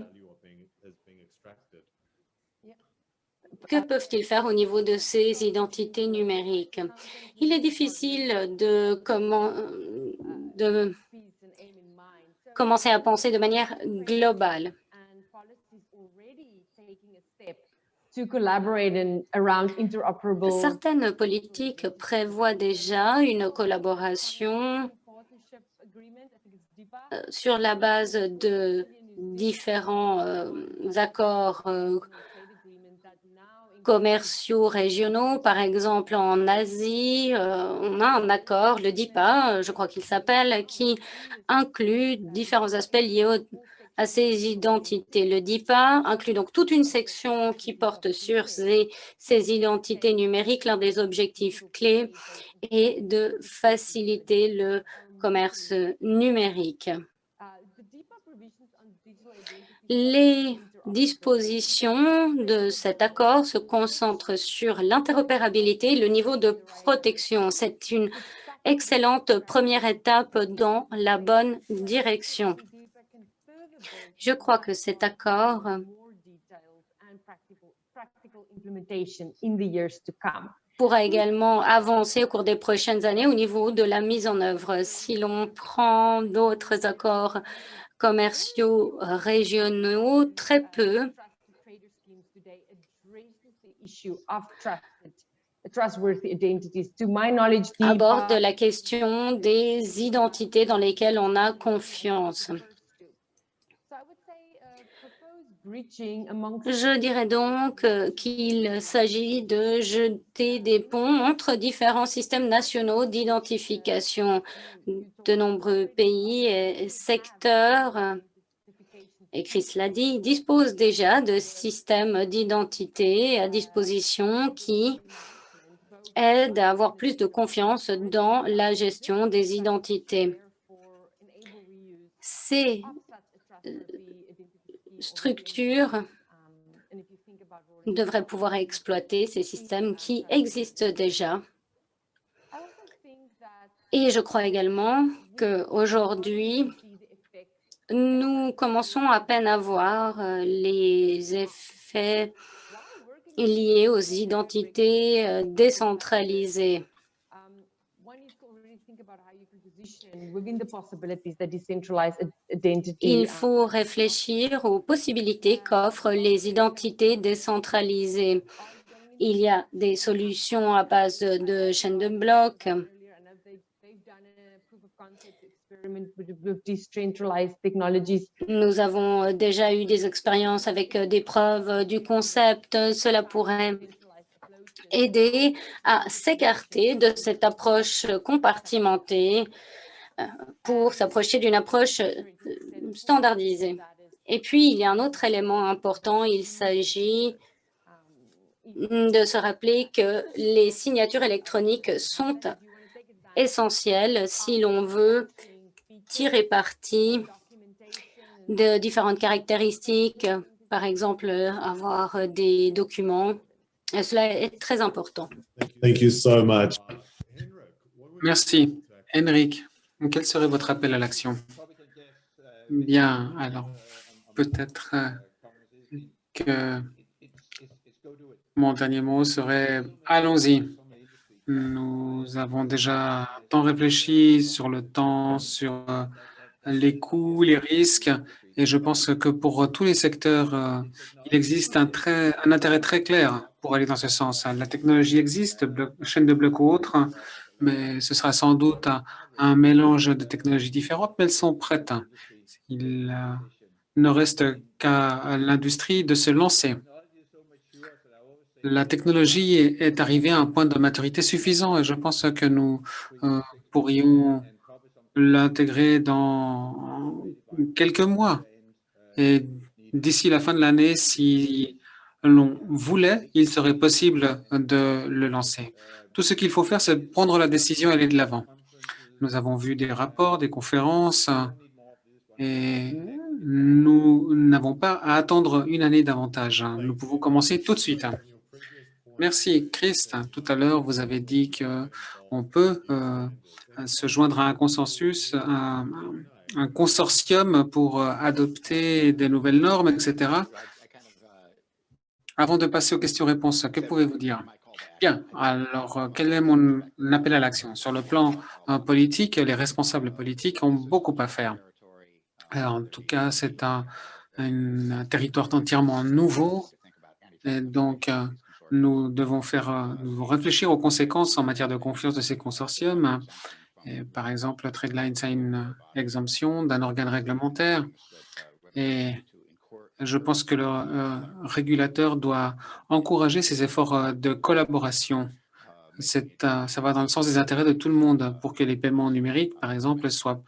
Que peuvent-ils faire au niveau de ces identités numériques? Il est difficile de commencer à penser de manière globale. Certaines politiques prévoient déjà une collaboration sur la base de différents accords commerciaux régionaux. Par exemple, en Asie, on a un accord, le DIPA, je crois qu'il s'appelle, qui inclut différents aspects liés à ces identités. Le DIPA inclut donc toute une section qui porte sur ces identités numériques. L'un des objectifs clés est de faciliter le commerce numérique. Les dispositions de cet accord se concentrent sur l'interopérabilité et le niveau de protection. C'est une excellente première étape dans la bonne direction. Je crois que cet accord pourra également avancer au cours des prochaines années au niveau de la mise en œuvre. Si l'on prend d'autres accords commerciaux régionaux, très peu abordent la question des identités dans lesquelles on a confiance. Je dirais donc qu'il s'agit de jeter des ponts entre différents systèmes nationaux d'identification. De nombreux pays et secteurs, et Chris l'a dit, disposent déjà de systèmes d'identité à disposition qui aident à avoir plus de confiance dans la gestion des identités. Ces structures devraient pouvoir exploiter ces systèmes qui existent déjà. Et je crois également qu'aujourd'hui, nous commençons à peine à voir les effets liés aux identités décentralisées. Il faut réfléchir aux possibilités qu'offrent les identités décentralisées. Il y a des solutions à base de chaînes de blocs. Nous avons déjà eu des expériences avec des preuves du concept. Cela pourrait aider à s'écarter de cette approche compartimentée pour s'approcher d'une approche standardisée. Et puis, il y a un autre élément important, il s'agit de se rappeler que les signatures électroniques sont essentielles si l'on veut tirer parti de différentes caractéristiques, par exemple avoir des documents. Et cela est très important. Thank you so much. Merci. Henrik, quel serait votre appel à l'action? Bien, alors peut-être que mon dernier mot serait allons-y. Nous avons déjà tant réfléchi sur le temps, sur les coûts, les risques, et je pense que pour tous les secteurs, il existe un intérêt très clair pour aller dans ce sens. La technologie existe, chaîne de blocs ou autre, mais ce sera sans doute un mélange de technologies différentes, mais elles sont prêtes. Il ne reste qu'à l'industrie de se lancer. La technologie est arrivée à un point de maturité suffisant et je pense que nous pourrions l'intégrer dans quelques mois. Et d'ici la fin de l'année, si l'on voulait, il serait possible de le lancer. Tout ce qu'il faut faire, c'est prendre la décision et aller de l'avant. Nous avons vu des rapports, des conférences et nous n'avons pas à attendre une année davantage. Nous pouvons commencer tout de suite. Merci, Christ. Tout à l'heure, vous avez dit qu'on peut se joindre à un consensus, un consortium pour adopter des nouvelles normes, etc. Avant de passer aux questions-réponses, que pouvez-vous dire? Bien, alors quel est mon appel à l'action? Sur le plan politique, les responsables politiques ont beaucoup à faire. En tout cas, c'est un territoire entièrement nouveau et donc nous devons réfléchir aux conséquences en matière de confiance de ces consortiums. Et, par exemple, Trade Lines a une exemption d'un organe réglementaire et je pense que le régulateur doit encourager ces efforts de collaboration. Ça va dans le sens des intérêts de tout le monde pour que les paiements numériques, par exemple, soient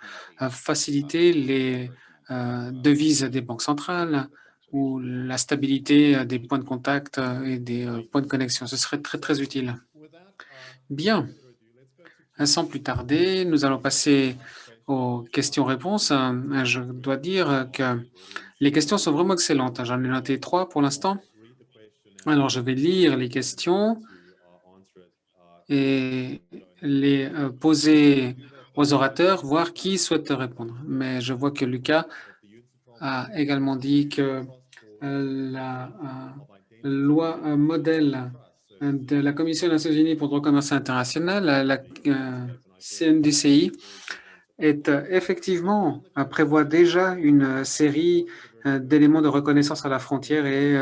facilités, les devises des banques centrales ou la stabilité des points de contact et des points de connexion. Ce serait très, très utile. Bien. Sans plus tarder, nous allons passer aux questions-réponses. Je dois dire que les questions sont vraiment excellentes. J'en ai noté 3 pour l'instant. Alors, je vais lire les questions et les poser aux orateurs, voir qui souhaite répondre. Mais je vois que Lucas a également dit que la loi modèle de la Commission des Nations Unies pour le droit commercial international, la CNDCI, effectivement prévoit déjà une série d'éléments de reconnaissance à la frontière et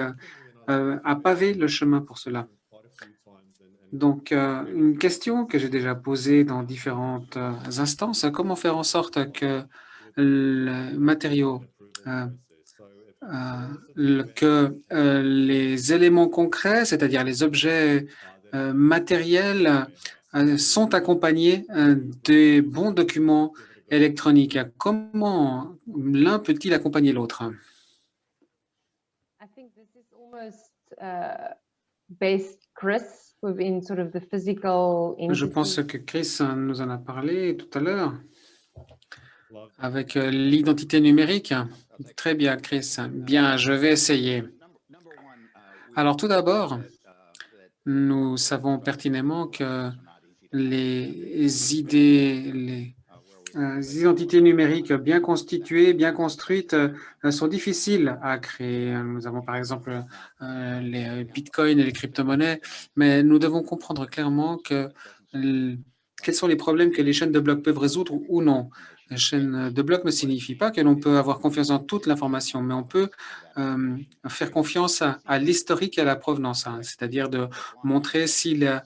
a pavé le chemin pour cela. Donc, une question que j'ai déjà posée dans différentes instances, comment faire en sorte que le matériau, que les éléments concrets, c'est-à-dire les objets matériels, sont accompagnés des bons documents électroniques. Comment l'un peut-il accompagner l'autre? Je pense que Chris nous en a parlé tout à l'heure. avec l'identité numérique. Très bien, Chris. Bien, je vais essayer. Alors, tout d'abord, nous savons pertinemment que les identités numériques bien constituées, bien construites, sont difficiles à créer. Nous avons par exemple les bitcoins et les crypto-monnaies, mais nous devons comprendre clairement quels sont les problèmes que les chaînes de blocs peuvent résoudre ou non. La chaîne de blocs ne signifie pas que l'on peut avoir confiance dans toute l'information, mais on peut faire confiance à l'historique et à la provenance, hein, c'est-à-dire de montrer s'il a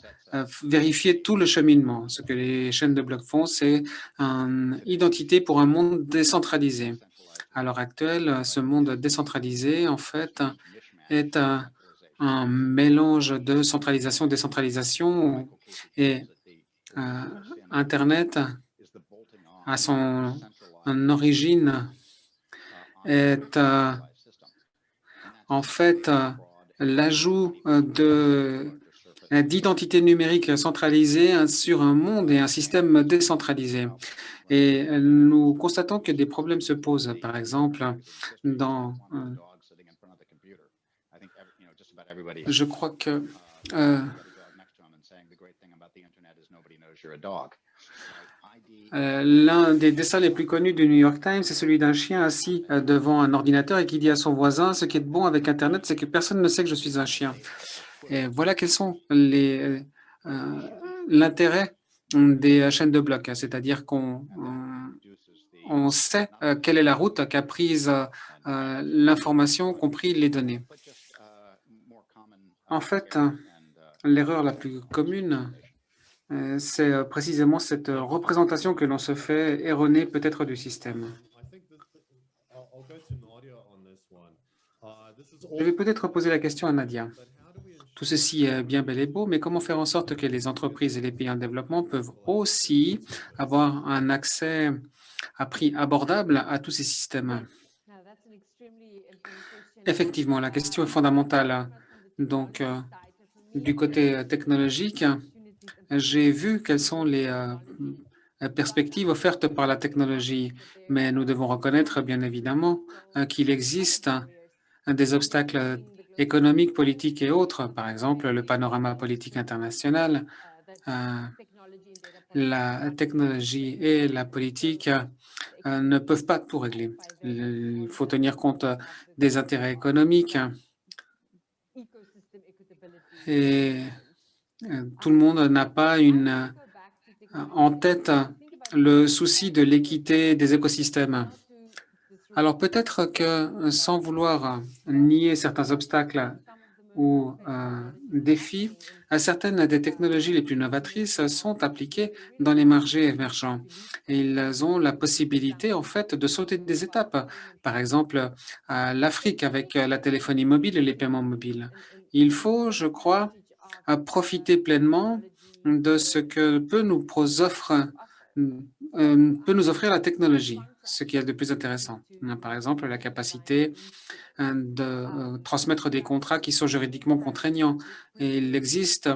vérifié tout le cheminement. Ce que les chaînes de blocs font, c'est une identité pour un monde décentralisé. À l'heure actuelle, ce monde décentralisé, en fait, est un mélange de centralisation et décentralisation, et Internet, à son origine, est en fait l'ajout d'identité numérique centralisée sur un monde et un système décentralisé. Et nous constatons que des problèmes se posent. Par exemple, je crois que l'un des dessins les plus connus du New York Times, c'est celui d'un chien assis devant un ordinateur et qui dit à son voisin, ce qui est bon avec Internet, c'est que personne ne sait que je suis un chien. Et voilà quels sont l'intérêt des chaînes de blocs, c'est-à-dire qu'on sait quelle est la route qu'a prise l'information, compris les données. En fait, l'erreur la plus commune, c'est précisément cette représentation que l'on se fait erronée peut-être du système. Je vais peut-être poser la question à Nadia. Tout ceci est bien bel et beau, mais comment faire en sorte que les entreprises et les pays en développement peuvent aussi avoir un accès à prix abordable à tous ces systèmes? Effectivement, la question est fondamentale. Donc, du côté technologique, j'ai vu quelles sont les perspectives offertes par la technologie, mais nous devons reconnaître bien évidemment qu'il existe des obstacles économiques, politiques et autres, par exemple le panorama politique international. La technologie et la politique ne peuvent pas tout régler. Il faut tenir compte des intérêts économiques et tout le monde n'a pas en tête le souci de l'équité des écosystèmes. Alors peut-être que sans vouloir nier certains obstacles ou défis, certaines des technologies les plus novatrices sont appliquées dans les marchés émergents. Et ils ont la possibilité, en fait, de sauter des étapes. Par exemple, l'Afrique avec la téléphonie mobile et les paiements mobiles. Il faut, je crois, profiter pleinement de ce que peut nous offrir la technologie, ce qui est de plus intéressant. Par exemple, la capacité de transmettre des contrats qui sont juridiquement contraignants. Et il existe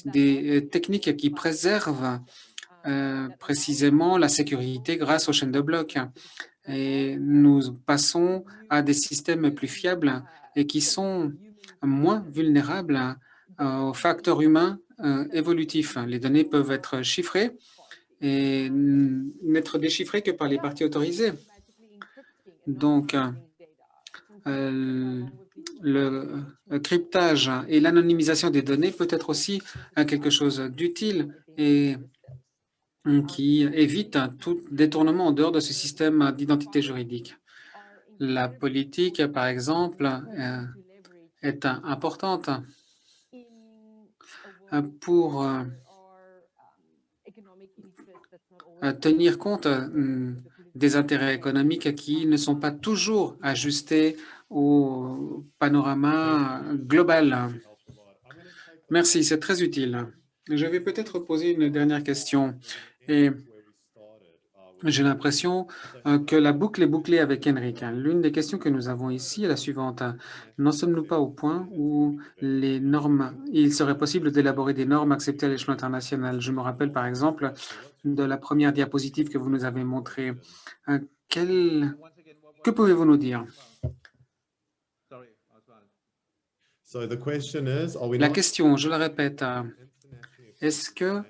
des techniques qui préservent précisément la sécurité grâce aux chaînes de blocs. Et nous passons à des systèmes plus fiables et qui sont moins vulnérables aux facteurs humains évolutifs. Les données peuvent être chiffrées et n'être déchiffrées que par les parties autorisées. Donc, le cryptage et l'anonymisation des données peut être aussi quelque chose d'utile et qui évite tout détournement en dehors de ce système d'identité juridique. La politique, par exemple, est importante pour tenir compte des intérêts économiques qui ne sont pas toujours ajustés au panorama global. Merci, c'est très utile. Je vais peut-être poser une dernière question. Et J'ai l'impression que la boucle est bouclée avec Henrik. L'une des questions que nous avons ici est la suivante. N'en sommes-nous pas au point où les normes, il serait possible d'élaborer des normes acceptées à l'échelon international? Je me rappelle par exemple de la première diapositive que vous nous avez montrée. Que pouvez-vous nous dire? La question, je la répète, est-ce que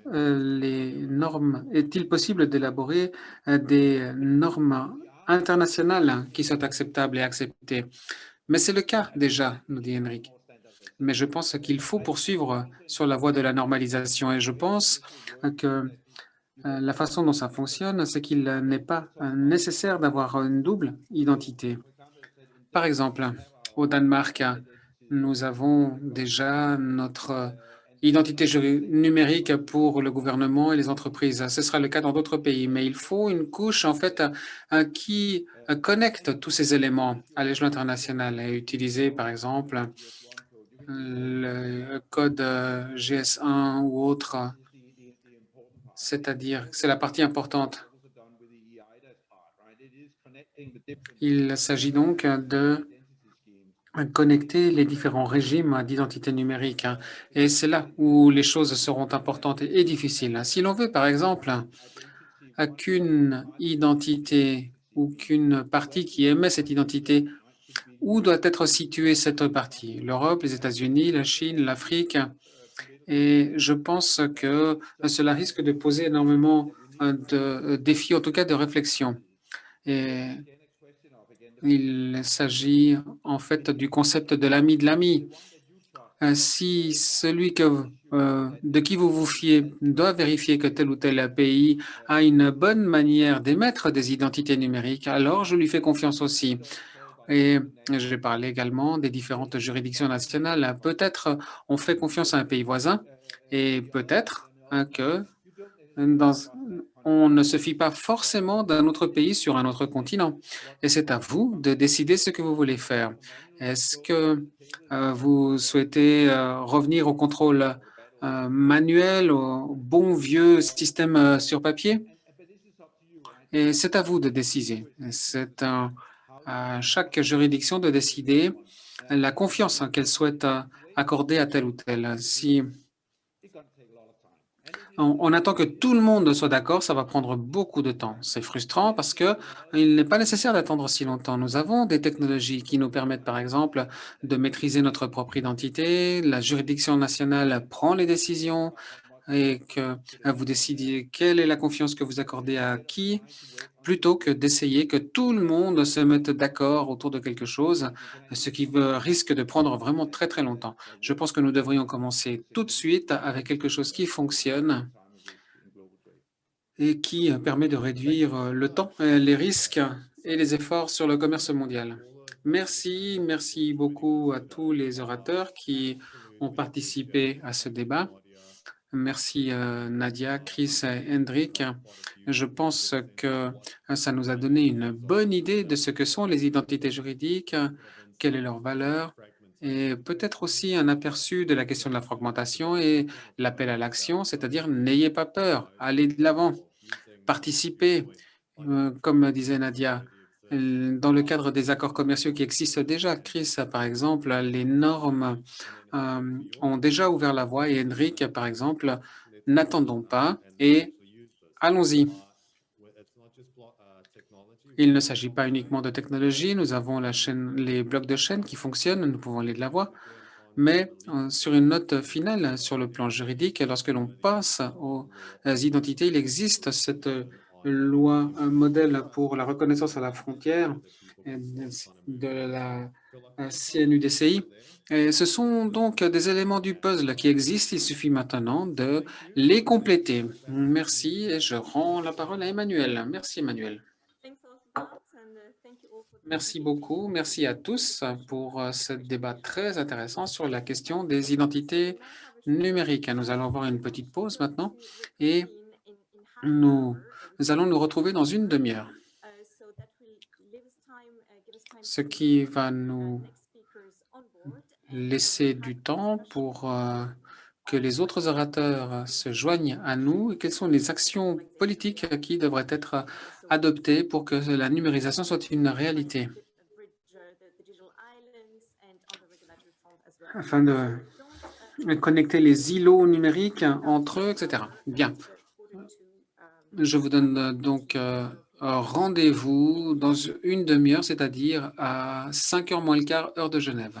les normes, est-il possible d'élaborer des normes internationales qui soient acceptables et acceptées? Mais c'est le cas déjà, nous dit Henrik. Mais je pense qu'il faut poursuivre sur la voie de la normalisation et je pense que la façon dont ça fonctionne, c'est qu'il n'est pas nécessaire d'avoir une double identité. Par exemple, au Danemark, nous avons déjà notre identité numérique pour le gouvernement et les entreprises. Ce sera le cas dans d'autres pays, mais il faut une couche en fait qui connecte tous ces éléments à l'échelon international et utiliser par exemple le code GS1 ou autre, c'est-à-dire c'est la partie importante. Il s'agit donc de connecter les différents régimes d'identité numérique. Et c'est là où les choses seront importantes et difficiles. Si l'on veut, par exemple, qu'une identité ou qu'une partie qui émet cette identité, où doit être située cette partie? L'Europe, les États-Unis, la Chine, l'Afrique. Et je pense que cela risque de poser énormément de défis, en tout cas de réflexion. Et il s'agit en fait du concept de l'ami de l'ami. Si celui de qui vous vous fiez doit vérifier que tel ou tel pays a une bonne manière d'émettre des identités numériques, alors je lui fais confiance aussi. Et j'ai parlé également des différentes juridictions nationales. Peut-être on fait confiance à un pays voisin et peut-être que on ne se fie pas forcément d'un autre pays sur un autre continent. Et c'est à vous de décider ce que vous voulez faire. Est-ce que vous souhaitez revenir au contrôle manuel, au bon vieux système sur papier? Et c'est à vous de décider. C'est à chaque juridiction de décider la confiance qu'elle souhaite accorder à tel ou tel. Si on attend que tout le monde soit d'accord, ça va prendre beaucoup de temps. C'est frustrant parce que il n'est pas nécessaire d'attendre si longtemps. Nous avons des technologies qui nous permettent, par exemple, de maîtriser notre propre identité. La juridiction nationale prend les décisions et que vous décidiez quelle est la confiance que vous accordez à qui, plutôt que d'essayer que tout le monde se mette d'accord autour de quelque chose, ce qui risque de prendre vraiment très, très longtemps. Je pense que nous devrions commencer tout de suite avec quelque chose qui fonctionne et qui permet de réduire le temps, les risques et les efforts sur le commerce mondial. Merci, merci beaucoup à tous les orateurs qui ont participé à ce débat. Merci Nadia, Chris et Hendrik. Je pense que ça nous a donné une bonne idée de ce que sont les identités juridiques, quelle est leur valeur, et peut-être aussi un aperçu de la question de la fragmentation et l'appel à l'action, c'est-à-dire n'ayez pas peur, allez de l'avant, participez, comme disait Nadia, dans le cadre des accords commerciaux qui existent déjà. Chris, par exemple, les normes ont déjà ouvert la voie et Henrik, par exemple, n'attendons pas et allons-y. Il ne s'agit pas uniquement de technologie, nous avons les blocs de chaîne qui fonctionnent, nous pouvons aller de la voie, mais sur une note finale, sur le plan juridique, lorsque l'on passe aux identités, il existe cette loi, un modèle pour la reconnaissance à la frontière de la CNUDCI. Et ce sont donc des éléments du puzzle qui existent, il suffit maintenant de les compléter. Merci et je rends la parole à Emmanuel. Merci Emmanuel. Merci beaucoup. Merci à tous pour ce débat très intéressant sur la question des identités numériques. Nous allons avoir une petite pause maintenant et nous allons nous retrouver dans une demi-heure, ce qui va nous laisser du temps pour que les autres orateurs se joignent à nous et quelles sont les actions politiques qui devraient être adoptées pour que la numérisation soit une réalité afin de connecter les îlots numériques entre eux, etc. Bien. Je vous donne donc rendez-vous dans une demi-heure, c'est-à-dire à 5h moins le quart, heure de Genève.